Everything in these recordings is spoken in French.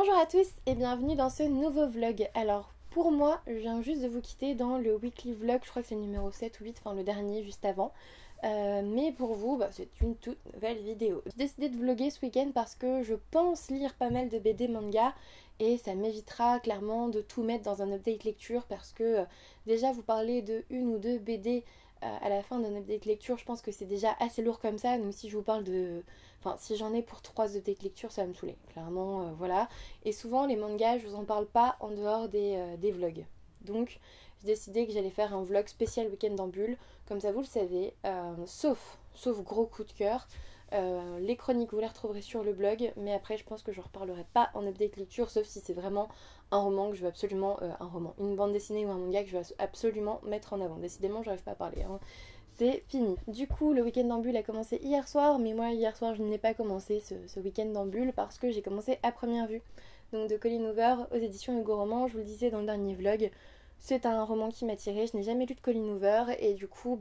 Bonjour à tous et bienvenue dans ce nouveau vlog. Alors pour moi, je viens juste de vous quitter dans le weekly vlog, je crois que c'est le numéro 7 ou 8, enfin le dernier juste avant. Mais pour vous, c'est une toute nouvelle vidéo. J'ai décidé de vlogger ce week-end parce que je pense lire pas mal de BD manga et ça m'évitera clairement de tout mettre dans un update lecture parce que déjà vous parlez de une ou deux BD à la fin d'un update lecture, je pense que c'est déjà assez lourd comme ça, donc si je vous parle de... Enfin, si j'en ai pour 3 updates lecture, ça va me saouler, clairement, voilà. Et souvent, les mangas, je vous en parle pas en dehors des vlogs. Donc, j'ai décidé que j'allais faire un vlog spécial week-end en bulle. Comme ça, vous le savez, sauf gros coup de cœur. Les chroniques, vous les retrouverez sur le blog. Mais après, je pense que je ne reparlerai pas en update lecture, sauf si c'est vraiment un roman que je veux absolument... un roman, une bande dessinée ou un manga que je veux absolument mettre en avant. Décidément, j'arrive pas à parler, hein. C'est fini. Du coup, le week-end en bulle a commencé hier soir, mais moi, hier soir, je n'ai pas commencé ce week-end en bulle parce que j'ai commencé à première vue. Donc, de Colin Hoover aux éditions Hugo Roman, je vous le disais dans le dernier vlog, c'est un roman qui m'a tiré. Je n'ai jamais lu de Colin Hoover et du coup,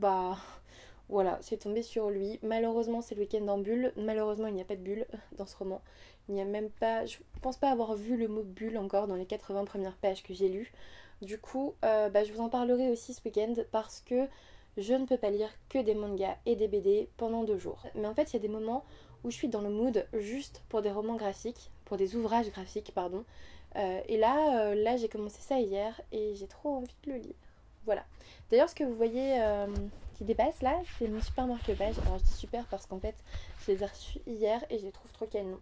voilà, c'est tombé sur lui. Malheureusement, c'est le week-end en bulle. Malheureusement, il n'y a pas de bulle dans ce roman. Il n'y a même pas... Je pense pas avoir vu le mot bulle encore dans les 80 premières pages que j'ai lues. Du coup, je vous en parlerai aussi ce week-end parce que je ne peux pas lire que des mangas et des BD pendant 2 jours. Mais en fait, il y a des moments où je suis dans le mood juste pour des romans graphiques, pour des ouvrages graphiques, pardon. Et là j'ai commencé ça hier et j'ai trop envie de le lire. Voilà. D'ailleurs, ce que vous voyez qui dépasse là, c'est mon super marque-page. Alors je dis super parce qu'en fait, je les ai reçus hier et je les trouve trop canons.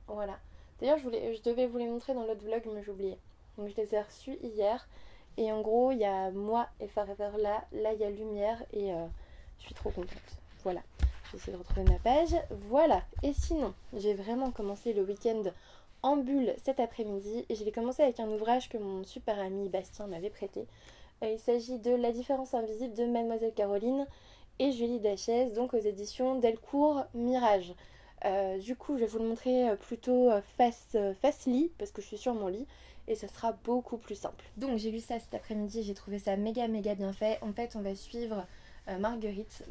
Voilà. D'ailleurs, je devais vous les montrer dans l'autre vlog, mais j'ai oublié. Donc je les ai reçus hier. Et en gros, il y a moi et Forever là il y a Lumière et je suis trop contente. Voilà, je vais essayer de retrouver ma page. Voilà, et sinon, j'ai vraiment commencé le week-end en bulle cet après-midi et je vais commencer avec un ouvrage que mon super ami Bastien m'avait prêté. Il s'agit de La différence invisible de Mademoiselle Caroline et Julie Dachès, donc aux éditions Delcourt Mirage. Du coup, je vais vous le montrer plutôt face lit parce que je suis sur mon lit et ça sera beaucoup plus simple. Donc j'ai lu ça cet après-midi, j'ai trouvé ça méga bien fait. En fait, on va suivre Marguerite,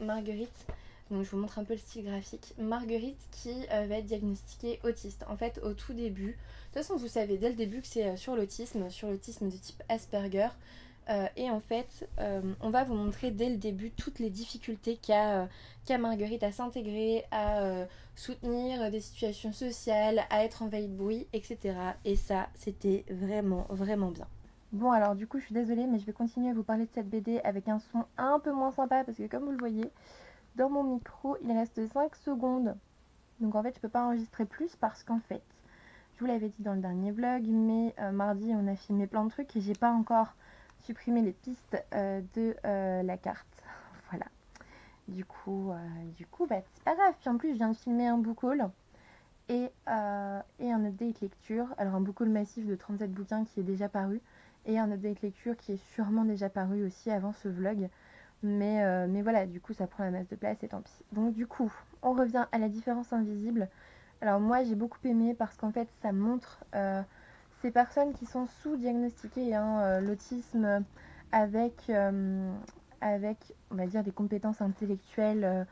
donc je vous montre un peu le style graphique. Marguerite qui va être diagnostiquée autiste. En fait, au tout début, de toute façon vous savez dès le début que c'est sur l'autisme de type Asperger. Et en fait, on va vous montrer dès le début toutes les difficultés qu'a Marguerite à s'intégrer, à soutenir des situations sociales, à être envahie de bruit, etc. Et ça, c'était vraiment bien. Bon, alors du coup, je suis désolée, mais je vais continuer à vous parler de cette BD avec un son un peu moins sympa parce que comme vous le voyez, dans mon micro, il reste 5 secondes. Donc en fait, je peux pas enregistrer plus parce qu'en fait, je vous l'avais dit dans le dernier vlog, mais mardi, on a filmé plein de trucs et j'ai pas encore supprimé les pistes de la carte. Voilà. Du coup, c'est pas grave. Puis en plus, je viens de filmer un book haul et un update lecture. Alors un book haul massif de 37 bouquins qui est déjà paru et un update lecture qui est sûrement déjà paru aussi avant ce vlog. Mais voilà, du coup, ça prend la masse de place et tant pis. Donc du coup, on revient à La différence invisible. Alors moi, j'ai beaucoup aimé parce qu'en fait, ça montre ces personnes qui sont sous-diagnostiquées, l'autisme avec, on va dire, des compétences intellectuelles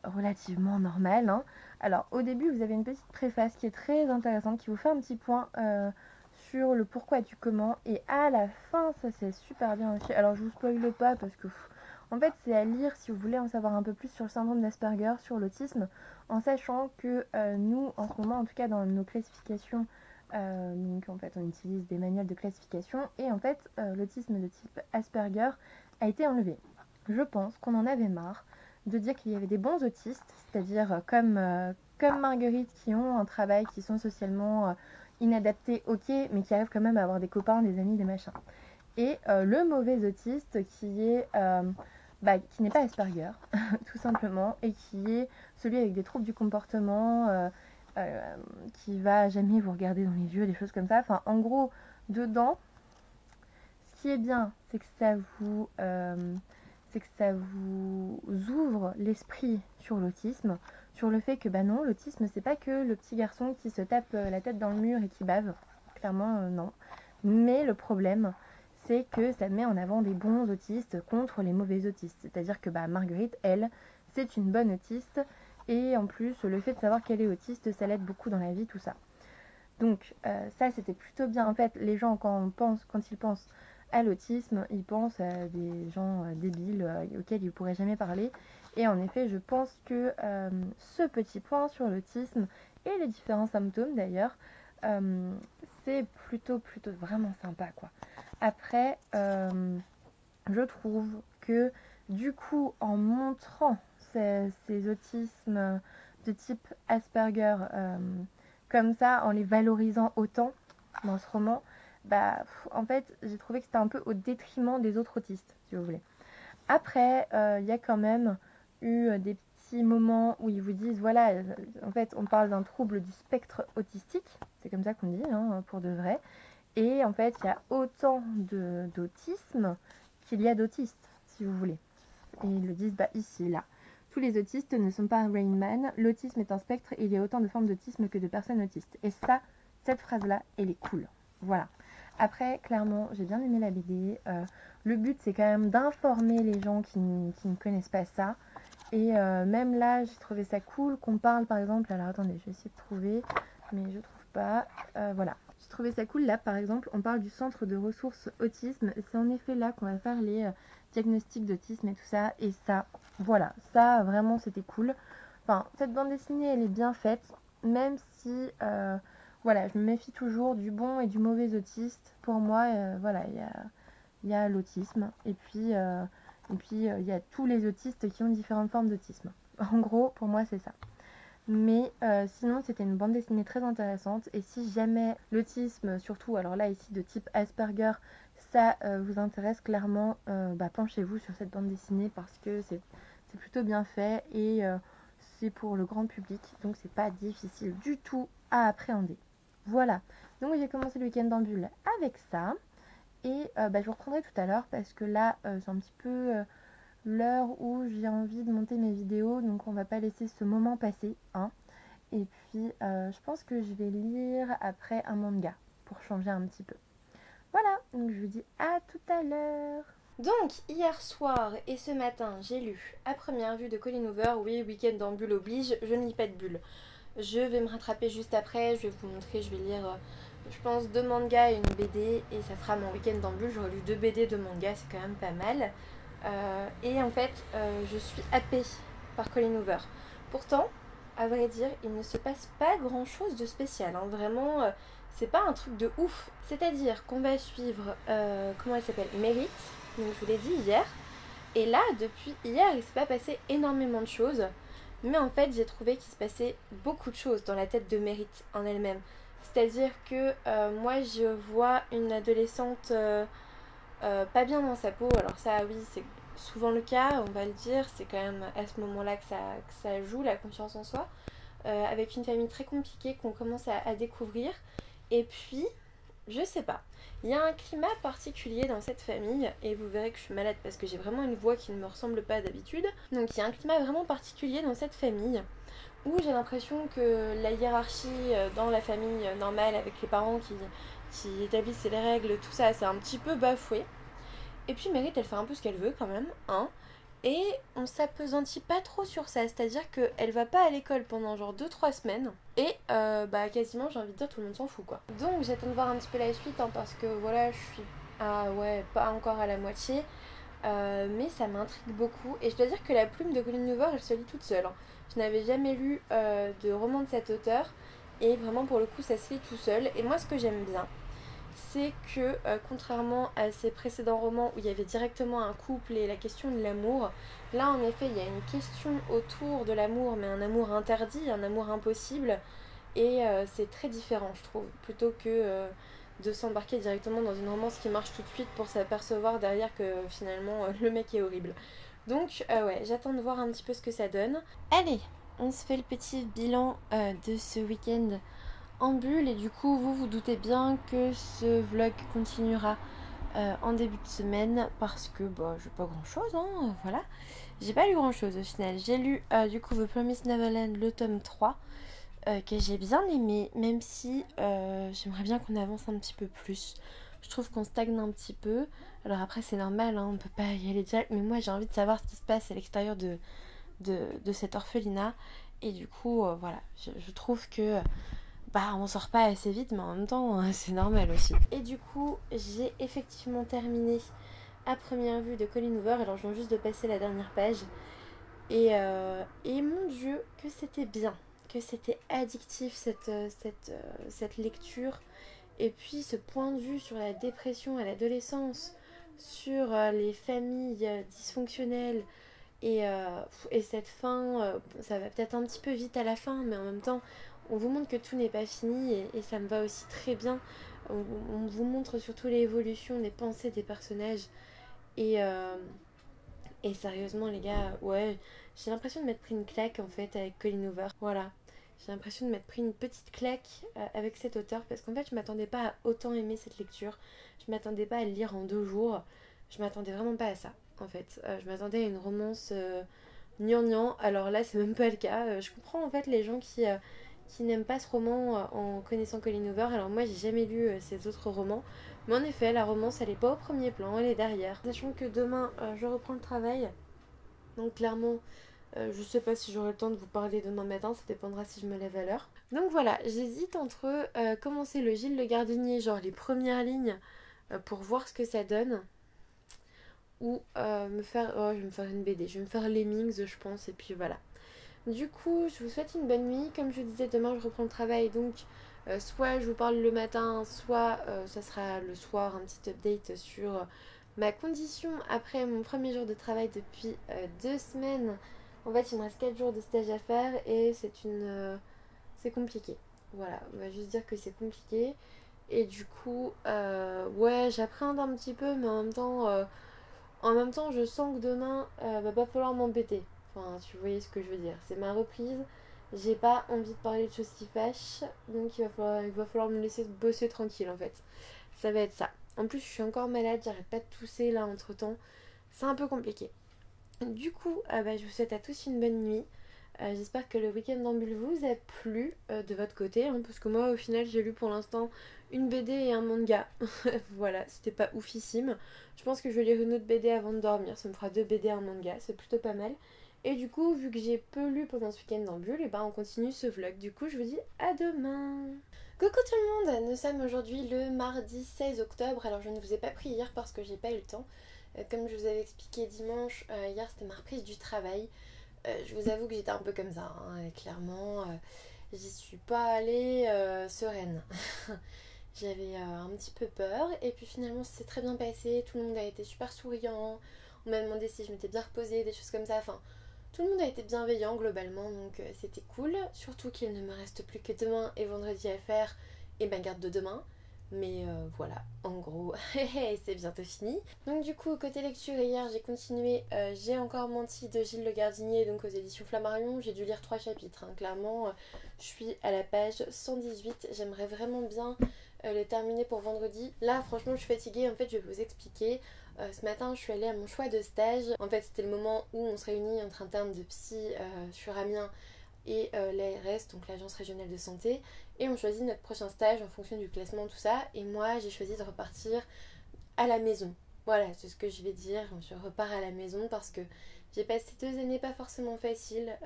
relativement normales, hein. Alors au début, vous avez une petite préface qui est très intéressante, qui vous fait un petit point sur le pourquoi et du comment. Et à la fin, ça c'est super bien aussi. Alors je vous spoile pas parce que... en fait, c'est à lire si vous voulez en savoir un peu plus sur le syndrome d'Asperger, sur l'autisme, en sachant que nous, en ce moment, en tout cas dans nos classifications, donc en fait on utilise des manuels de classification, et en fait l'autisme de type Asperger a été enlevé. Je pense qu'on en avait marre de dire qu'il y avait des bons autistes, c'est-à-dire comme Marguerite, qui ont un travail, qui sont socialement inadaptés, ok, mais qui arrivent quand même à avoir des copains, des amis, des machins. Et le mauvais autiste qui n'est pas Asperger, tout simplement, et qui est celui avec des troubles du comportement, qui va jamais vous regarder dans les yeux, des choses comme ça. Enfin, en gros, dedans, ce qui est bien, c'est que ça vous ouvre l'esprit sur l'autisme, sur le fait que non, l'autisme c'est pas que le petit garçon qui se tape la tête dans le mur et qui bave, clairement non. Mais le problème, c'est que ça met en avant des bons autistes contre les mauvais autistes. C'est-à-dire que Marguerite, elle, c'est une bonne autiste, et en plus le fait de savoir qu'elle est autiste, ça l'aide beaucoup dans la vie, tout ça. Donc ça c'était plutôt bien. En fait, les gens quand ils pensent à l'autisme, ils pensent à des gens débiles auxquels ils ne pourraient jamais parler. Et en effet, je pense que ce petit point sur l'autisme et les différents symptômes d'ailleurs, euh, c'est plutôt vraiment sympa quoi. Après, je trouve que du coup, en montrant ces autismes de type Asperger comme ça, en les valorisant autant dans ce roman, bah en fait, j'ai trouvé que c'était un peu au détriment des autres autistes, si vous voulez. Après, il y a quand même eu des petits moments où ils vous disent, voilà, en fait, on parle d'un trouble du spectre autistique, c'est comme ça qu'on dit, hein, pour de vrai. Et en fait, il y a autant d'autisme qu'il y a d'autistes, si vous voulez. Et ils le disent bah, ici, là. Tous les autistes ne sont pas Rain Man. L'autisme est un spectre et il y a autant de formes d'autisme que de personnes autistes. Et ça, cette phrase-là, elle est cool. Voilà. Après, clairement, j'ai bien aimé la BD. Le but, c'est quand même d'informer les gens qui ne connaissent pas ça. Et même là, j'ai trouvé ça cool qu'on parle, par exemple... Alors, attendez, je vais essayer de trouver, mais je trouve pas. Voilà. J'ai trouvé ça cool, là, par exemple, on parle du centre de ressources autisme. C'est en effet là qu'on va faire les diagnostics d'autisme et tout ça. Et ça, voilà, ça, vraiment, c'était cool. Enfin, cette bande dessinée, elle est bien faite, même si... voilà, je me méfie toujours du bon et du mauvais autiste. Pour moi, voilà, il y a l'autisme. Et puis, il y a tous les autistes qui ont différentes formes d'autisme. En gros, pour moi, c'est ça. Mais sinon, c'était une bande dessinée très intéressante. Et si jamais l'autisme, surtout, alors là, ici, de type Asperger, ça vous intéresse clairement, bah, penchez-vous sur cette bande dessinée parce que c'est plutôt bien fait et c'est pour le grand public. Donc, c'est pas difficile du tout à appréhender. Voilà. Donc, j'ai commencé le week-end en bulle avec ça. Et bah, je vous reprendrai tout à l'heure parce que là, c'est un petit peu l'heure où j'ai envie de monter mes vidéos. Donc on va pas laisser ce moment passer. Hein. Et puis, je pense que je vais lire après un manga pour changer un petit peu. Voilà, donc je vous dis à tout à l'heure. Donc, hier soir et ce matin, j'ai lu à première vue de Colleen Hoover. Oui, week-end en bulle oblige, je ne lis pas de bulle. Je vais me rattraper juste après, je vais vous montrer, je vais lire, je pense, 2 mangas et une BD, et ça fera mon week-end en bulle. J'aurais lu 2 BD, 2 mangas, c'est quand même pas mal. Et en fait, je suis happée par Colleen Hoover. Pourtant, à vrai dire, il ne se passe pas grand-chose de spécial. Hein. Vraiment, c'est pas un truc de ouf. C'est-à-dire qu'on va suivre, comment elle s'appelle, Merit, donc je vous l'ai dit hier. Et là, depuis hier, il s'est pas passé énormément de choses. Mais en fait, j'ai trouvé qu'il se passait beaucoup de choses dans la tête de Merit en elle-même. C'est-à-dire que moi, je vois une adolescente pas bien dans sa peau. Alors ça, oui, c'est souvent le cas, on va le dire. C'est quand même à ce moment-là que ça joue, la confiance en soi. Avec une famille très compliquée qu'on commence à découvrir. Et puis, je sais pas. Il y a un climat particulier dans cette famille, et vous verrez que je suis malade parce que j'ai vraiment une voix qui ne me ressemble pas d'habitude. Donc il y a un climat vraiment particulier dans cette famille, où j'ai l'impression que la hiérarchie dans la famille normale, avec les parents qui établissent les règles, tout ça, c'est un petit peu bafoué. Et puis Merit, elle fait un peu ce qu'elle veut quand même, hein. Et on s'appesantit pas trop sur ça, c'est-à-dire qu'elle va pas à l'école pendant genre 2-3 semaines. Et bah quasiment, j'ai envie de dire, tout le monde s'en fout quoi. Donc j'attends de voir un petit peu la suite, hein, parce que voilà, je suis pas encore à la moitié. Mais ça m'intrigue beaucoup. Et je dois dire que la plume de Colleen Hoover, elle se lit toute seule. Hein. Je n'avais jamais lu de roman de cet auteur. Et vraiment, pour le coup, ça se lit tout seul. Et moi, ce que j'aime bien, c'est que contrairement à ses précédents romans où il y avait directement un couple et la question de l'amour, là en effet il y a une question autour de l'amour, mais un amour interdit, un amour impossible, et c'est très différent je trouve, plutôt que de s'embarquer directement dans une romance qui marche tout de suite pour s'apercevoir derrière que finalement le mec est horrible. Donc ouais, j'attends de voir un petit peu ce que ça donne. Allez, on se fait le petit bilan de ce week-end en bulle, et du coup vous doutez bien que ce vlog continuera en début de semaine parce que bah j'ai pas grand chose, hein, voilà. J'ai pas lu grand chose au final. J'ai lu du coup The Promised Neverland, le tome 3 que j'ai bien aimé, même si j'aimerais bien qu'on avance un petit peu plus. Je trouve qu'on stagne un petit peu. Alors après c'est normal, hein, on peut pas y aller direct, mais moi j'ai envie de savoir ce qui se passe à l'extérieur de cet orphelinat. Et du coup voilà, je trouve que bah on sort pas assez vite, mais en même temps c'est normal aussi. Et du coup j'ai effectivement terminé à première vue de Colleen Hoover. Alors je viens juste de passer la dernière page et mon dieu que c'était bien, que c'était addictif cette lecture. Et puis ce point de vue sur la dépression à l'adolescence, sur les familles dysfonctionnelles et cette fin, ça va peut-être un petit peu vite à la fin, mais en même temps, on vous montre que tout n'est pas fini et ça me va aussi très bien. On vous montre surtout l'évolution des pensées des personnages. Et, euh, et sérieusement, les gars, ouais, j'ai l'impression de m'être pris une claque en fait avec Colleen Hoover. Voilà. J'ai l'impression de m'être pris une petite claque avec cet auteur parce qu'en fait, je m'attendais pas à autant aimer cette lecture. Je m'attendais pas à le lire en 2 jours. Je m'attendais vraiment pas à ça en fait. Je m'attendais à une romance gnangnan. Alors là, c'est même pas le cas. Je comprends en fait les gens qui n'aiment pas ce roman en connaissant Colleen Hoover. Alors moi, j'ai jamais lu ses autres romans. Mais en effet, la romance, elle est pas au premier plan, elle est derrière. Sachant que demain, je reprends le travail. Donc clairement, je sais pas si j'aurai le temps de vous parler demain matin, ça dépendra si je me lève à l'heure. Donc voilà, j'hésite entre commencer le Gilles le Gardinier, genre les premières lignes, pour voir ce que ça donne, ou me faire... Oh, je vais me faire une BD, je vais me faire Lemmings, je pense, et puis voilà. Du coup, je vous souhaite une bonne nuit. Comme je vous disais, demain je reprends le travail, donc soit je vous parle le matin, soit ça sera le soir, un petit update sur ma condition après mon premier jour de travail depuis 2 semaines. En fait, il me reste 4 jours de stage à faire et c'est compliqué. Voilà, on va juste dire que c'est compliqué. Et du coup, ouais, j'appréhende un petit peu, mais en même temps, je sens que demain, va pas falloir m'embêter. Enfin, tu voyez ce que je veux dire. C'est ma reprise. J'ai pas envie de parler de choses qui fâchent. Donc il va falloir me laisser bosser tranquille en fait. Ça va être ça. En plus, je suis encore malade. J'arrête pas de tousser là entre temps. C'est un peu compliqué. Du coup, bah, je vous souhaite à tous une bonne nuit. J'espère que le week-end en bulle vous a plu de votre côté, hein, parce que moi au final j'ai lu pour l'instant une BD et un manga. Voilà, c'était pas oufissime. Je pense que je vais lire une autre BD avant de dormir, ça me fera 2 BD et un manga, c'est plutôt pas mal. Et du coup, vu que j'ai peu lu pendant ce week-end en bulle, et ben on continue ce vlog. Du coup, je vous dis à demain. Coucou tout le monde, nous sommes aujourd'hui le mardi 16 octobre. Alors je ne vous ai pas pris hier parce que j'ai pas eu le temps. Comme je vous avais expliqué dimanche, hier c'était ma reprise du travail. Je vous avoue que j'étais un peu comme ça, hein, et clairement, j'y suis pas allée sereine. J'avais un petit peu peur, et puis finalement, ça s'est très bien passé. Tout le monde a été super souriant. On m'a demandé si je m'étais bien reposée, des choses comme ça. Enfin, tout le monde a été bienveillant globalement, donc c'était cool. Surtout qu'il ne me reste plus que demain et vendredi à faire, et ma garde de demain. Mais voilà, en gros, c'est bientôt fini. Donc du coup, côté lecture, hier j'ai continué, j'ai encore menti de Gilles Le Gardinier, donc aux éditions Flammarion. J'ai dû lire 3 chapitres, hein. Clairement, je suis à la page 118. J'aimerais vraiment bien les terminer pour vendredi. Là, franchement, je suis fatiguée. En fait, je vais vous expliquer. Ce matin, je suis allée à mon choix de stage. En fait, c'était le moment où on se réunit entre internes de psy sur Amiens et l'ARS, donc l'Agence Régionale de Santé, et on choisit notre prochain stage en fonction du classement, tout ça. Et moi, j'ai choisi de repartir à la maison. Voilà, c'est ce que je vais dire. Je repars à la maison parce que j'ai passé 2 années pas forcément faciles.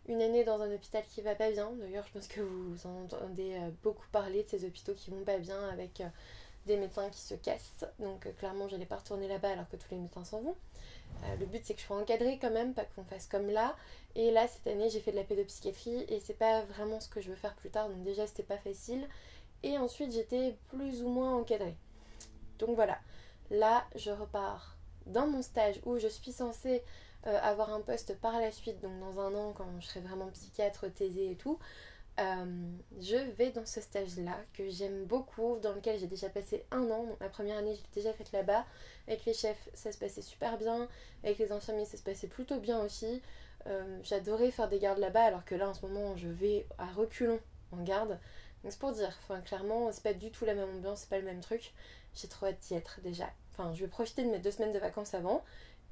Une année dans un hôpital qui va pas bien. D'ailleurs, je pense que vous entendez beaucoup parler de ces hôpitaux qui vont pas bien avec des médecins qui se cassent. Donc clairement, j'allais pas retourner là-bas alors que tous les médecins s'en vont. Le but c'est que je sois encadrée quand même, pas qu'on fasse comme là. Et là cette année j'ai fait de la pédopsychiatrie et c'est pas vraiment ce que je veux faire plus tard, donc déjà c'était pas facile. Et ensuite j'étais plus ou moins encadrée. Donc voilà, là je repars dans mon stage où je suis censée avoir un poste par la suite, donc dans un an quand je serai vraiment psychiatre, thésée et tout. Je vais dans ce stage-là que j'aime beaucoup, dans lequel j'ai déjà passé un an. Donc ma première année, je l'ai déjà faite là-bas. Avec les chefs, ça se passait super bien. Avec les infirmiers, ça se passait plutôt bien aussi. J'adorais faire des gardes là-bas, alors que là, en ce moment, je vais à reculons en garde. Donc c'est pour dire, enfin, clairement, c'est pas du tout la même ambiance, c'est pas le même truc. J'ai trop hâte d'y être déjà. Enfin, je vais profiter de mes 2 semaines de vacances avant.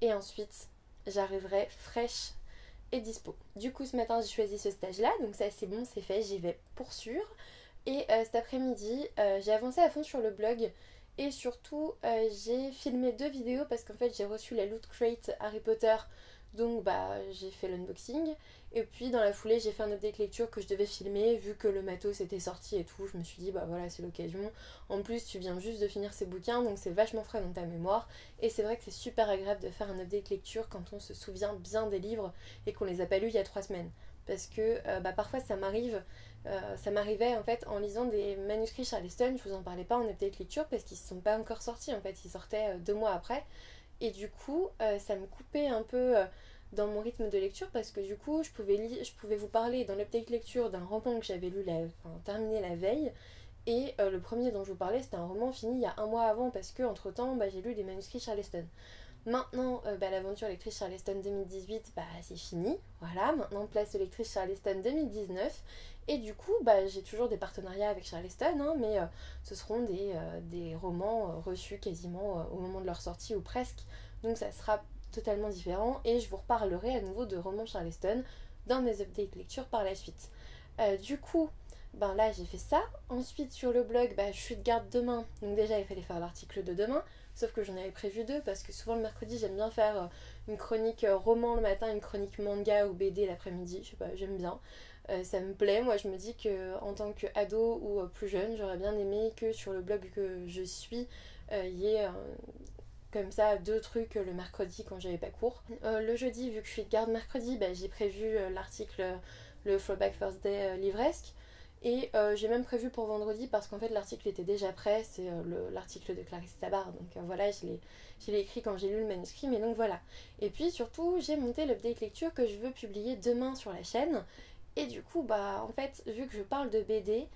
Et ensuite, j'arriverai fraîche et dispo. Du coup, ce matin, j'ai choisi ce stage-là, donc ça c'est bon, c'est fait, j'y vais pour sûr. Et cet après-midi, j'ai avancé à fond sur le blog et surtout, j'ai filmé 2 vidéos parce qu'en fait, j'ai reçu la Loot Crate Harry Potter Donc bah j'ai fait l'unboxing et puis dans la foulée j'ai fait un update lecture que je devais filmer vu que le matos était sorti et tout. Je me suis dit bah voilà c'est l'occasion. En plus tu viens juste de finir ces bouquins donc c'est vachement frais dans ta mémoire et c'est vrai que c'est super agréable de faire un update lecture quand on se souvient bien des livres et qu'on les a pas lus il y a 3 semaines. Parce que bah, parfois ça m'arrivait en fait en lisant des manuscrits Charleston, je vous en parlais pas en update lecture parce qu'ils ne sont pas encore sortis en fait, ils sortaient 2 mois après. Et du coup, ça me coupait un peu dans mon rythme de lecture parce que du coup, je pouvais vous parler dans l'update lecture d'un roman que j'avais terminé la veille. Et le premier dont je vous parlais, c'était un roman fini il y a 1 mois avant parce que entre temps, bah, j'ai lu les manuscrits Charleston. Maintenant, bah, l'aventure lectrice Charleston 2018, bah, c'est fini. Voilà, maintenant place de lectrice Charleston 2019. Et du coup, bah, j'ai toujours des partenariats avec Charleston, hein, mais ce seront des romans reçus quasiment au moment de leur sortie ou presque. Donc ça sera totalement différent et je vous reparlerai à nouveau de romans Charleston dans mes updates lecture par la suite. Du coup, ben là j'ai fait ça. Ensuite sur le blog, bah, je suis de garde demain. Donc déjà il fallait faire l'article de demain. Sauf que j'en avais prévu 2 parce que souvent le mercredi j'aime bien faire une chronique roman le matin, une chronique manga ou BD l'après-midi. Je sais pas, j'aime bien. Ça me plaît. Moi je me dis que en tant qu'ado ou plus jeune, j'aurais bien aimé que sur le blog que je suis, il y ait comme ça 2 trucs le mercredi quand j'avais pas cours. Le jeudi, vu que je suis de garde mercredi, bah, j'ai prévu l'article, le Throwback Thursday livresque. Et j'ai même prévu pour vendredi parce qu'en fait l'article était déjà prêt, c'est l'article de Clarisse Tabar, donc voilà, je l'ai écrit quand j'ai lu le manuscrit, mais donc voilà. Et puis surtout, j'ai monté l'update lecture que je veux publier demain sur la chaîne, et du coup, bah en fait, vu que je parle de BD,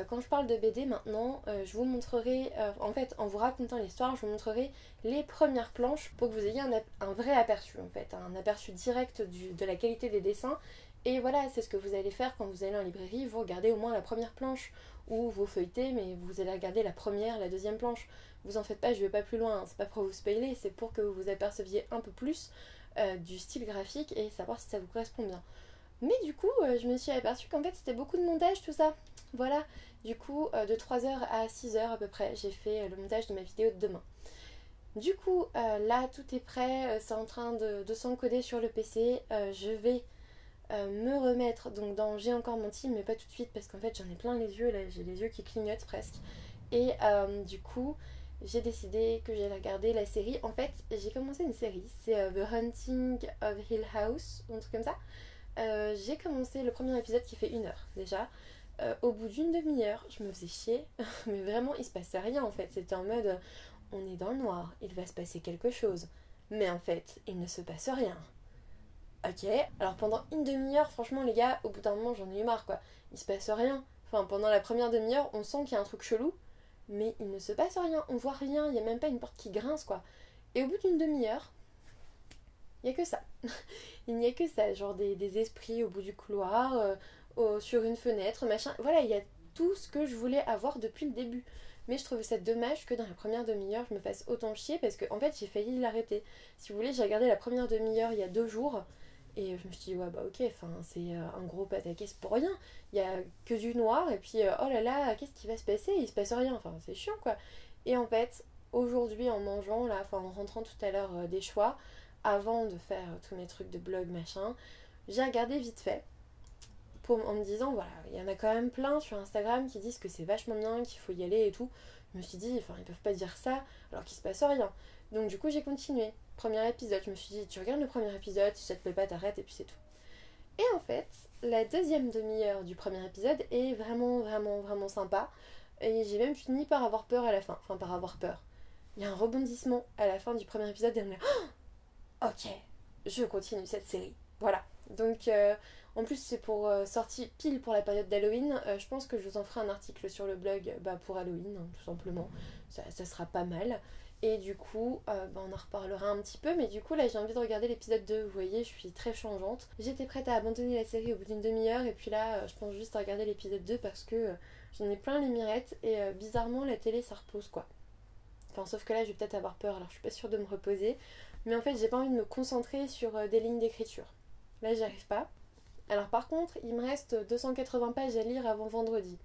quand je parle de BD maintenant, je vous montrerai, en fait, en vous racontant l'histoire, je vous montrerai les premières planches pour que vous ayez un vrai aperçu, en fait, un aperçu direct de la qualité des dessins. Et voilà, c'est ce que vous allez faire quand vous allez en librairie, vous regardez au moins la première planche, ou vous feuilletez, mais vous allez regarder la première, la deuxième planche. Vous en faites pas, je vais pas plus loin, hein, c'est pas pour vous spoiler, c'est pour que vous vous aperceviez un peu plus du style graphique et savoir si ça vous correspond bien. Mais du coup, je me suis aperçue qu'en fait c'était beaucoup de montage tout ça. Voilà, du coup, de 3 heures à 6 heures à peu près, j'ai fait le montage de ma vidéo de demain. Du coup, là tout est prêt, c'est en train de s'encoder sur le PC. Je vais me remettre donc dans J'ai encore menti, mais pas tout de suite parce qu'en fait j'en ai plein les yeux, là j'ai les yeux qui clignotent presque. Et du coup, j'ai décidé que j'allais regarder la série. En fait, j'ai commencé une série, c'est The Haunting of Hill House, un truc comme ça. J'ai commencé le premier épisode qui fait 1 heure déjà. Au bout d'une demi-heure, je me faisais chier, mais vraiment il se passait rien en fait. C'était en mode on est dans le noir, il va se passer quelque chose. Mais en fait, il ne se passe rien. Ok, alors pendant une demi-heure, franchement les gars, au bout d'un moment j'en ai eu marre quoi. Il se passe rien. Enfin, pendant la première demi-heure, on sent qu'il y a un truc chelou, mais il ne se passe rien, on voit rien, il n'y a même pas une porte qui grince quoi. Et au bout d'une demi-heure, il n'y a que ça. Il n'y a que ça, genre des esprits au bout du couloir, sur une fenêtre, machin. Voilà, il y a tout ce que je voulais avoir depuis le début. Mais je trouvais ça dommage que dans la première demi-heure, je me fasse autant chier parce que en fait, j'ai failli l'arrêter. Si vous voulez, j'ai regardé la première demi-heure il y a 2 jours et je me suis dit, ouais, bah ok, enfin, c'est un gros pataquès pour rien. Il y a que du noir et puis, oh là là, qu'est-ce qui va se passer? Il se passe rien. Enfin, c'est chiant quoi. Et en fait, aujourd'hui, en mangeant, là, enfin, en rentrant tout à l'heure des choix, avant de faire tous mes trucs de blog machin, j'ai regardé vite fait en me disant voilà, il y en a quand même plein sur Instagram qui disent que c'est vachement bien, qu'il faut y aller et tout. Je me suis dit, enfin, ils peuvent pas dire ça alors qu'il se passe rien. Donc du coup, j'ai continué. Premier épisode, je me suis dit, tu regardes le premier épisode, si ça te plaît pas, t'arrêtes et puis c'est tout. Et en fait, la deuxième demi-heure du premier épisode est vraiment, vraiment, vraiment sympa. Et j'ai même fini par avoir peur à la fin. Enfin, par avoir peur. Il y a un rebondissement à la fin du premier épisode et on est ok, je continue cette série. Voilà. Donc, en plus, c'est pour sortie pile pour la période d'Halloween. Je pense que je vous en ferai un article sur le blog pour Halloween, hein, tout simplement. Ça sera pas mal. Et du coup, on en reparlera un petit peu. Mais du coup, là, j'ai envie de regarder l'épisode 2. Vous voyez, je suis très changeante. J'étais prête à abandonner la série au bout d'une demi-heure. Et puis là, je pense juste à regarder l'épisode 2 parce que j'en ai plein les mirettes. Et bizarrement, la télé, ça repose quoi. Enfin, sauf que là, je vais peut-être avoir peur. Alors, je suis pas sûre de me reposer. Mais en fait, j'ai pas envie de me concentrer sur des lignes d'écriture. Là, j'y arrive pas. Alors par contre, il me reste 280 pages à lire avant vendredi.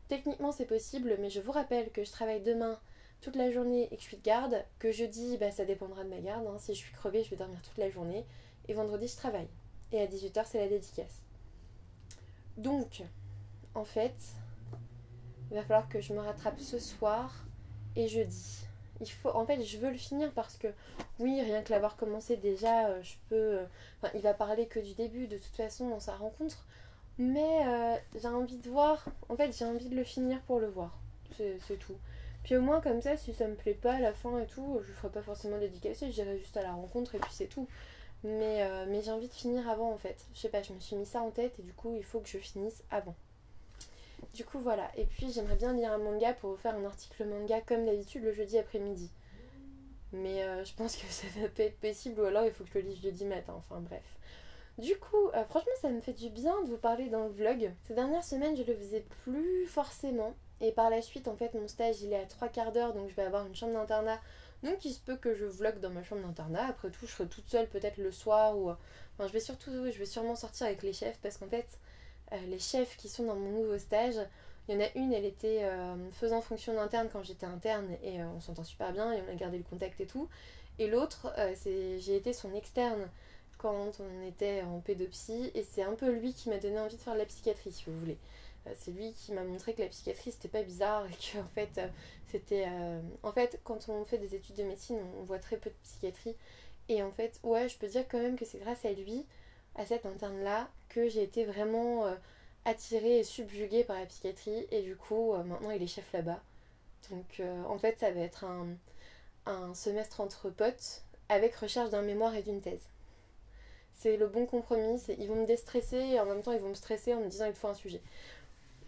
Techniquement, c'est possible, mais je vous rappelle que je travaille demain toute la journée et que je suis de garde. Que jeudi, ça dépendra de ma garde. Hein. Si je suis crevée, je vais dormir toute la journée. et vendredi je travaille. Et à 18h c'est la dédicace. Donc, en fait, il va falloir que je me rattrape ce soir et jeudi. En fait, je veux le finir parce que, oui, rien que l'avoir commencé déjà, je peux... Enfin, il va parler que du début, de toute façon, dans sa rencontre. Mais j'ai envie de voir... En fait, j'ai envie de le finir pour le voir. C'est tout. Puis au moins, comme ça, si ça me plaît pas à la fin et tout, je ferai pas forcément dédicacer, j'irai juste à la rencontre et puis c'est tout. Mais j'ai envie de finir avant, en fait. Je sais pas, je me suis mis ça en tête et du coup, il faut que je finisse avant. Du coup voilà, et puis j'aimerais bien lire un manga pour vous faire un article manga comme d'habitude le jeudi après-midi. Mais je pense que ça va pas être possible ou alors il faut que je le lise jeudi matin, enfin bref. Du coup, franchement ça me fait du bien de vous parler dans le vlog. Ces dernières semaines je le faisais plus forcément. Et par la suite en fait mon stage il est à 3/4 d'heure donc je vais avoir une chambre d'internat. Donc il se peut que je vlog dans ma chambre d'internat. Après tout je serai toute seule peut-être le soir ou... Enfin je vais sûrement sortir avec les chefs parce qu'en fait... les chefs qui sont dans mon nouveau stage, il y en a une, elle était faisant fonction d'interne quand j'étais interne et on s'entend super bien et on a gardé le contact et tout. Et l'autre, j'ai été son externe quand on était en pédopsie et c'est un peu lui qui m'a donné envie de faire de la psychiatrie si vous voulez. C'est lui qui m'a montré que la psychiatrie c'était pas bizarre et que en fait c'était... En fait quand on fait des études de médecine on voit très peu de psychiatrie et en fait ouais je peux dire quand même que c'est grâce à lui, à cet interne là, que j'ai été vraiment attirée et subjuguée par la psychiatrie et du coup maintenant il est chef là-bas. Donc en fait ça va être un semestre entre potes avec recherche d'un mémoire et d'une thèse. C'est le bon compromis, ils vont me déstresser et en même temps ils vont me stresser en me disant il te faut un sujet.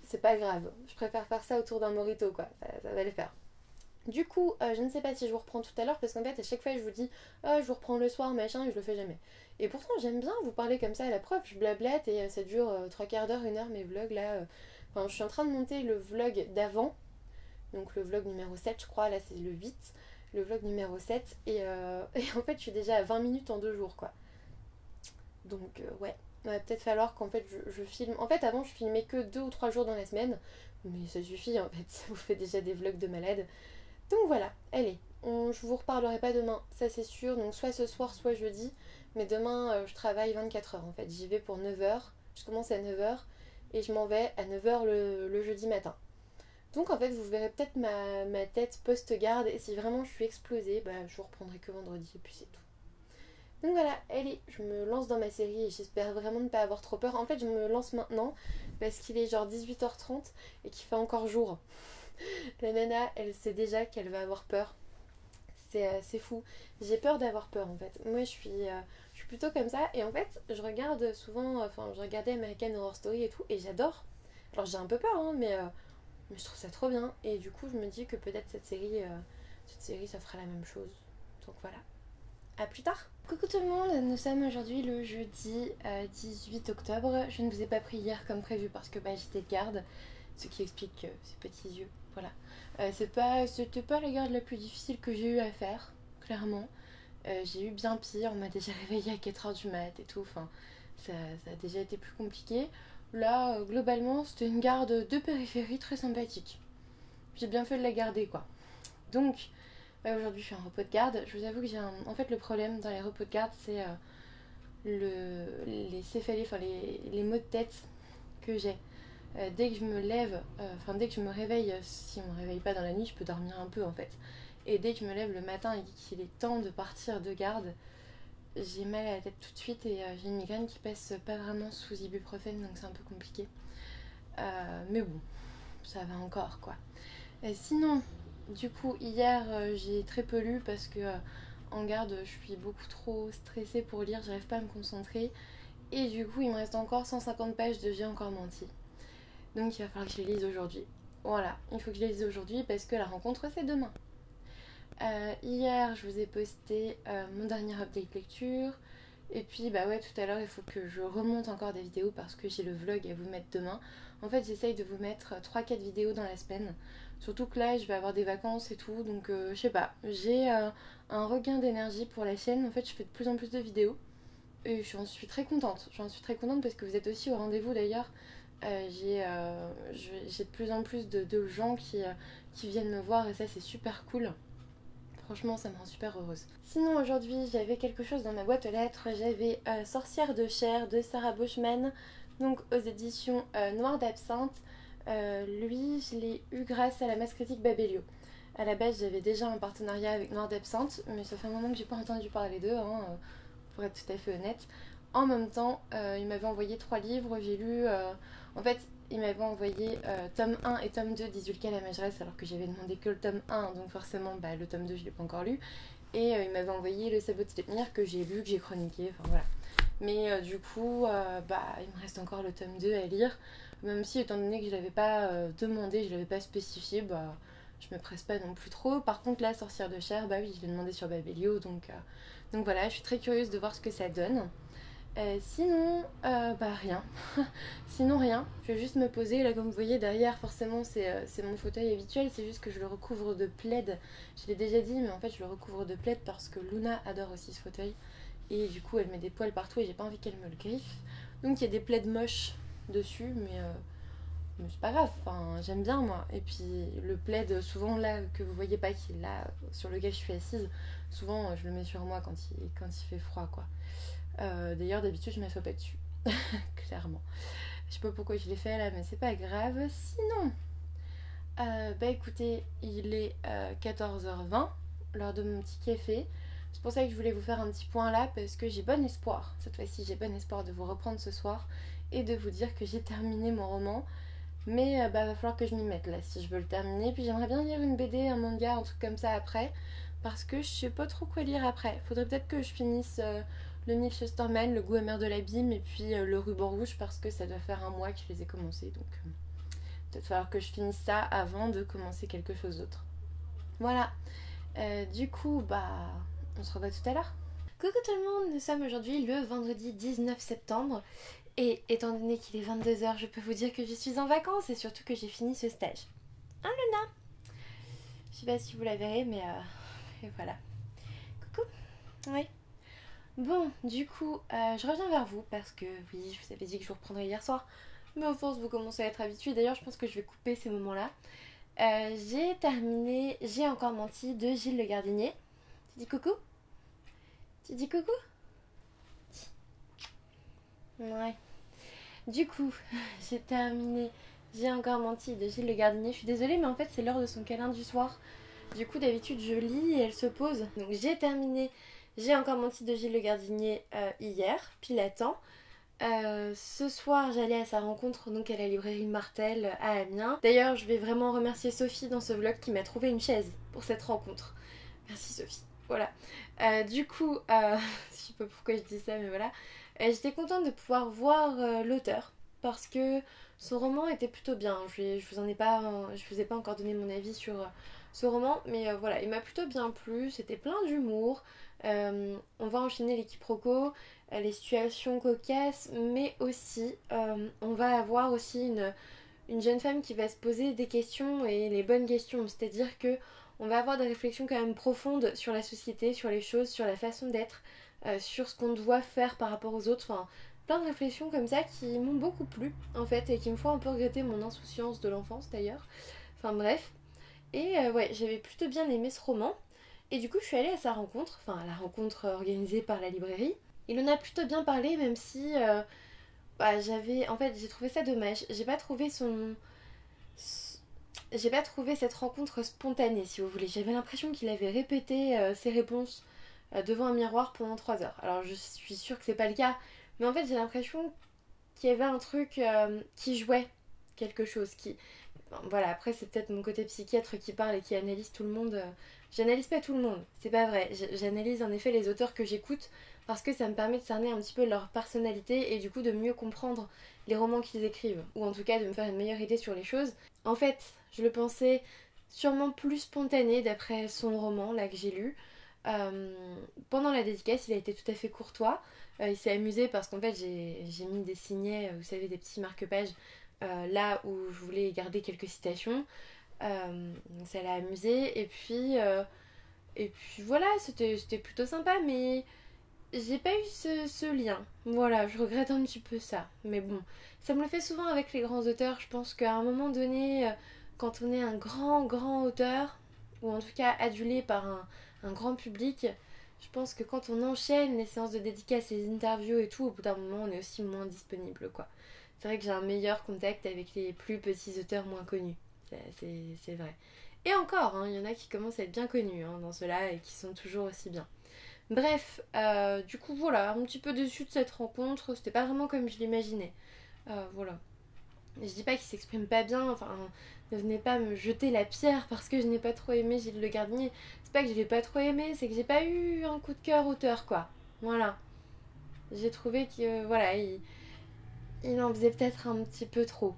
C'est pas grave, je préfère faire ça autour d'un mojito quoi, ça va le faire. Du coup, je ne sais pas si je vous reprends tout à l'heure parce qu'en fait à chaque fois je vous dis je vous reprends le soir machin et je le fais jamais. Et pourtant j'aime bien vous parler comme ça à la prof, je blablate et ça dure 3/4 d'heure, 1 heure mes vlogs là. Enfin je suis en train de monter le vlog d'avant, donc le vlog numéro 7 je crois, là c'est le 8, le vlog numéro 7 et en fait je suis déjà à 20 minutes en 2 jours quoi. Donc ouais, il va peut-être falloir qu'en fait je filme. En fait avant je filmais que 2 ou 3 jours dans la semaine, mais ça suffit en fait, ça vous fait déjà des vlogs de malade. Donc voilà, allez, je vous reparlerai pas demain, ça c'est sûr, donc soit ce soir, soit jeudi, mais demain je travaille 24 heures en fait, j'y vais pour 9 heures, je commence à 9 heures et je m'en vais à 9 heures le jeudi matin. Donc en fait vous verrez peut-être ma tête post-garde et si vraiment je suis explosée, bah je vous reprendrai que vendredi et puis c'est tout. Donc voilà, allez, je me lance dans ma série et j'espère vraiment ne pas avoir trop peur. En fait je me lance maintenant parce qu'il est genre 18h30 et qu'il fait encore jour. La nana, elle sait déjà qu'elle va avoir peur. C'est fou. J'ai peur d'avoir peur en fait. Moi je suis plutôt comme ça et en fait je regarde souvent, enfin je regardais American Horror Story et tout et j'adore. Alors j'ai un peu peur hein, mais je trouve ça trop bien et du coup je me dis que peut-être cette série ça fera la même chose. Donc voilà. À plus tard. Coucou tout le monde, nous sommes aujourd'hui le jeudi 18 octobre. Je ne vous ai pas pris hier comme prévu parce que j'étais de garde, ce qui explique ces petits yeux. Voilà. C'était pas la garde la plus difficile que j'ai eu à faire, clairement. J'ai eu bien pire, on m'a déjà réveillée à 4h du mat et tout, enfin, ça a déjà été plus compliqué. Là, globalement, c'était une garde de périphérie très sympathique. J'ai bien fait de la garder, quoi. Donc, aujourd'hui, je suis en repos de garde. Je vous avoue que En fait, le problème dans les repos de garde, c'est les céphalées, enfin, les maux de tête que j'ai. Dès que je me lève, dès que je me réveille, si on me réveille pas dans la nuit, je peux dormir un peu en fait. Et dès que je me lève le matin et qu'il est temps de partir de garde, j'ai mal à la tête tout de suite et j'ai une migraine qui passe pas vraiment sous ibuprofène donc c'est un peu compliqué. Mais bon, ça va encore quoi. Sinon, du coup, hier j'ai très peu lu parce que en garde je suis beaucoup trop stressée pour lire, j'arrive pas à me concentrer. Et du coup, il me reste encore 150 pages de J'ai encore menti. Donc il va falloir que je les lise aujourd'hui. Voilà, il faut que je les lise aujourd'hui parce que la rencontre c'est demain. Hier je vous ai posté mon dernier update lecture. Et puis tout à l'heure il faut que je remonte encore des vidéos parce que j'ai le vlog à vous mettre demain. En fait j'essaye de vous mettre 3-4 vidéos dans la semaine. Surtout que là je vais avoir des vacances et tout. Donc je sais pas, j'ai un regain d'énergie pour la chaîne. En fait je fais de plus en plus de vidéos. Et j'en suis très contente. J'en suis très contente parce que vous êtes aussi au rendez-vous d'ailleurs. J'ai de plus en plus de gens qui viennent me voir et ça c'est super cool. franchement ça me rend super heureuse. Sinon aujourd'hui j'avais quelque chose dans ma boîte aux lettres, j'avais Sorcière de chair de Sarah Bushman, donc aux éditions Noir d'Absinthe. Lui je l'ai eu grâce à la masse critique Babelio. À la base j'avais déjà un partenariat avec Noir d'Absinthe, mais ça fait un moment que j'ai pas entendu parler d'eux, hein, pour être tout à fait honnête. En même temps, il m'avait envoyé 3 livres, j'ai lu... en fait, il m'avait envoyé tome 1 et tome 2 d'Isulka la Mageresse, alors que j'avais demandé que le tome 1, donc forcément, le tome 2, je l'ai pas encore lu. Et il m'avait envoyé le Sabot de Sleipnir, que j'ai lu, que j'ai chroniqué, enfin voilà. Mais du coup, il me reste encore le tome 2 à lire, même si, étant donné que je l'avais pas demandé, je l'avais pas spécifié, je me presse pas non plus trop. Par contre, la Sorcière de chair, oui, je l'ai demandé sur Babelio, donc voilà, je suis très curieuse de voir ce que ça donne. Sinon, rien. Sinon rien. Je vais juste me poser. Là, comme vous voyez derrière, forcément, c'est mon fauteuil habituel. C'est juste que je le recouvre de plaid. Je l'ai déjà dit, mais en fait, je le recouvre de plaid parce que Luna adore aussi ce fauteuil. Et du coup, elle met des poils partout et j'ai pas envie qu'elle me le griffe. Donc, il y a des plaids moches dessus, mais c'est pas grave. Enfin, j'aime bien, moi. Et puis, le plaid, souvent là, que vous voyez pas, qui est là, sur lequel je suis assise, souvent, je le mets sur moi quand il fait froid, quoi. D'ailleurs d'habitude je m'assois pas dessus. Clairement. Je sais pas pourquoi je l'ai fait là mais c'est pas grave. Sinon écoutez, il est 14h20, l'heure de mon petit café. C'est pour ça que je voulais vous faire un petit point là parce que j'ai bon espoir. Cette fois-ci j'ai bon espoir de vous reprendre ce soir et de vous dire que j'ai terminé mon roman. Mais va falloir que je m'y mette là si je veux le terminer. Puis j'aimerais bien lire une BD, un manga, un truc comme ça après. Parce que je sais pas trop quoi lire après. Faudrait peut-être que je finisse le Neil Shusterman, le goût amer de l'abîme et puis le ruban rouge parce que ça doit faire un mois que je les ai commencés. Donc peut-être falloir que je finisse ça avant de commencer quelque chose d'autre. Voilà. Du coup, on se revoit tout à l'heure. Coucou tout le monde, nous sommes aujourd'hui le vendredi 19 septembre. Et étant donné qu'il est 22h, je peux vous dire que je suis en vacances et surtout que j'ai fini ce stage. Hein Luna? Je sais pas si vous la verrez, mais et voilà. Coucou. Oui. Bon, du coup, je reviens vers vous parce que oui, je vous avais dit que je vous reprendrais hier soir. Mais au fond, vous commencez à être habitués. D'ailleurs, je pense que je vais couper ces moments-là. J'ai terminé J'ai encore menti de Gilles Le Gardinier. Tu dis coucou? Tu dis coucou? Ouais. Du coup, j'ai terminé J'ai encore menti de Gilles Le Gardinier. Je suis désolée, mais en fait, c'est l'heure de son câlin du soir. Du coup, d'habitude, je lis et elle se pose. Donc, j'ai terminé J'ai encore menti de Gilles Le Gardinier hier, pile à temps. Ce soir, j'allais à sa rencontre, donc à la librairie Martel à Amiens. D'ailleurs, je vais vraiment remercier Sophie dans ce vlog qui m'a trouvé une chaise pour cette rencontre. Merci Sophie. Voilà. Du coup, je sais pas pourquoi je dis ça, mais voilà. J'étais contente de pouvoir voir l'auteur parce que son roman était plutôt bien. Je vous ai pas encore donné mon avis sur ce roman, mais voilà, il m'a plutôt bien plu. C'était plein d'humour. On va enchaîner les quiproquos, les situations cocasses, mais aussi on va avoir aussi une jeune femme qui va se poser des questions et les bonnes questions. C'est-à-dire que on va avoir des réflexions quand même profondes sur la société, sur les choses, sur la façon d'être, sur ce qu'on doit faire par rapport aux autres. Enfin, plein de réflexions comme ça qui m'ont beaucoup plu en fait et qui me font un peu regretter mon insouciance de l'enfance d'ailleurs. Enfin bref. Et ouais, j'avais plutôt bien aimé ce roman. Et du coup, je suis allée à sa rencontre, enfin à la rencontre organisée par la librairie. Il en a plutôt bien parlé, même si en fait, j'ai trouvé ça dommage. J'ai pas trouvé cette rencontre spontanée, si vous voulez. J'avais l'impression qu'il avait répété ses réponses devant un miroir pendant 3 heures. Alors, je suis sûre que c'est pas le cas, mais en fait, j'ai l'impression qu'il y avait un truc qui jouait quelque chose. Bon, voilà, après, c'est peut-être mon côté psychiatre qui parle et qui analyse tout le monde. J'analyse pas tout le monde, c'est pas vrai. J'analyse en effet les auteurs que j'écoute parce que ça me permet de cerner un petit peu leur personnalité et du coup de mieux comprendre les romans qu'ils écrivent, ou en tout cas de me faire une meilleure idée sur les choses. En fait, je le pensais sûrement plus spontané d'après son roman, là que j'ai lu. Pendant la dédicace, il a été tout à fait courtois. Il s'est amusé parce qu'en fait, j'ai mis des signets, vous savez, des petits marque-pages, là où je voulais garder quelques citations. Donc ça l'a amusé. Et puis voilà, c'était plutôt sympa, mais j'ai pas eu ce lien. Voilà, je regrette un petit peu ça. Mais bon, ça me le fait souvent avec les grands auteurs. Je pense qu'à un moment donné, quand on est un grand auteur, ou en tout cas adulé par un grand public. Je pense que quand on enchaîne les séances de dédicaces, les interviews et tout, au bout d'un moment on est aussi moins disponible quoi. C'est vrai que j'ai un meilleur contact avec les plus petits auteurs moins connus, c'est vrai. Et encore, hein, il y en a qui commencent à être bien connus hein, dans ceux-là et qui sont toujours aussi bien. Bref, du coup voilà, un petit peu déçue de cette rencontre, c'était pas vraiment comme je l'imaginais. Voilà. Je dis pas qu'il s'exprime pas bien, enfin, ne venez pas me jeter la pierre parce que je n'ai pas trop aimé Gilles Le Gardinier. C'est pas que je l'ai pas trop aimé, c'est que j'ai pas eu un coup de cœur auteur, quoi. Voilà. J'ai trouvé que, voilà, il en faisait peut-être un petit peu trop.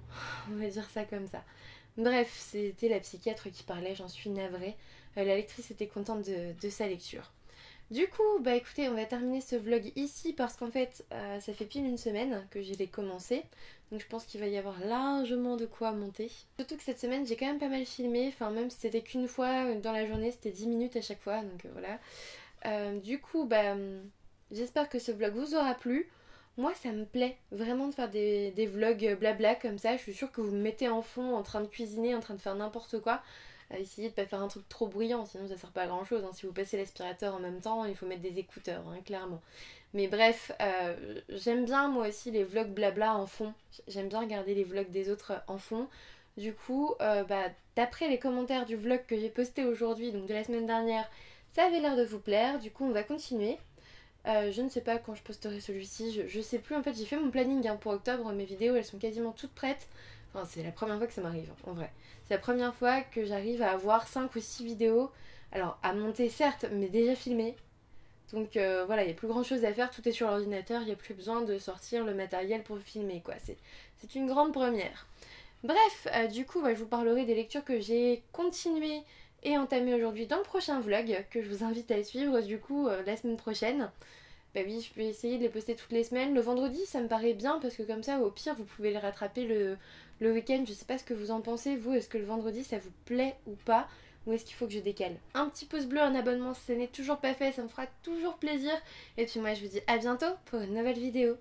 On va dire ça comme ça. Bref, c'était la psychiatre qui parlait, j'en suis navrée. La lectrice était contente de sa lecture. Du coup, bah écoutez, on va terminer ce vlog ici parce qu'en fait, ça fait pile une semaine que je l'ai commencé. Donc je pense qu'il va y avoir largement de quoi monter. Surtout que cette semaine, j'ai quand même pas mal filmé. Enfin, même si c'était qu'une fois dans la journée, c'était 10 minutes à chaque fois. Donc voilà. Du coup, bah, j'espère que ce vlog vous aura plu. Moi, ça me plaît vraiment de faire des vlogs blabla comme ça. Je suis sûre que vous me mettez en fond en train de cuisiner, en train de faire n'importe quoi. Essayez de pas faire un truc trop bruyant, sinon ça sert pas à grand chose. Hein. Si vous passez l'aspirateur en même temps, il faut mettre des écouteurs, hein, clairement. Mais bref, j'aime bien moi aussi les vlogs blabla en fond. J'aime bien regarder les vlogs des autres en fond. Du coup, bah, d'après les commentaires du vlog que j'ai posté aujourd'hui, donc de la semaine dernière, ça avait l'air de vous plaire. Du coup, on va continuer. Je ne sais pas quand je posterai celui-ci, je sais plus. En fait, j'ai fait mon planning hein, pour octobre. Mes vidéos, elles sont quasiment toutes prêtes. Enfin, c'est la première fois que ça m'arrive, en vrai. C'est la première fois que j'arrive à avoir 5 ou 6 vidéos. Alors, à monter certes, mais déjà filmées. Donc voilà, il n'y a plus grand chose à faire, tout est sur l'ordinateur, il n'y a plus besoin de sortir le matériel pour filmer, quoi. C'est une grande première. Bref, du coup, bah, je vous parlerai des lectures que j'ai continuées et entamées aujourd'hui dans le prochain vlog, que je vous invite à suivre, du coup, la semaine prochaine. Bah oui, je vais essayer de les poster toutes les semaines. Le vendredi, ça me paraît bien parce que comme ça, au pire, vous pouvez les rattraper le week-end. Je sais pas ce que vous en pensez, vous. Est-ce que le vendredi, ça vous plaît ou pas? Ou est-ce qu'il faut que je décale? Un petit pouce bleu, un abonnement si ce n'est toujours pas fait, ça me fera toujours plaisir. Et puis moi, je vous dis à bientôt pour une nouvelle vidéo.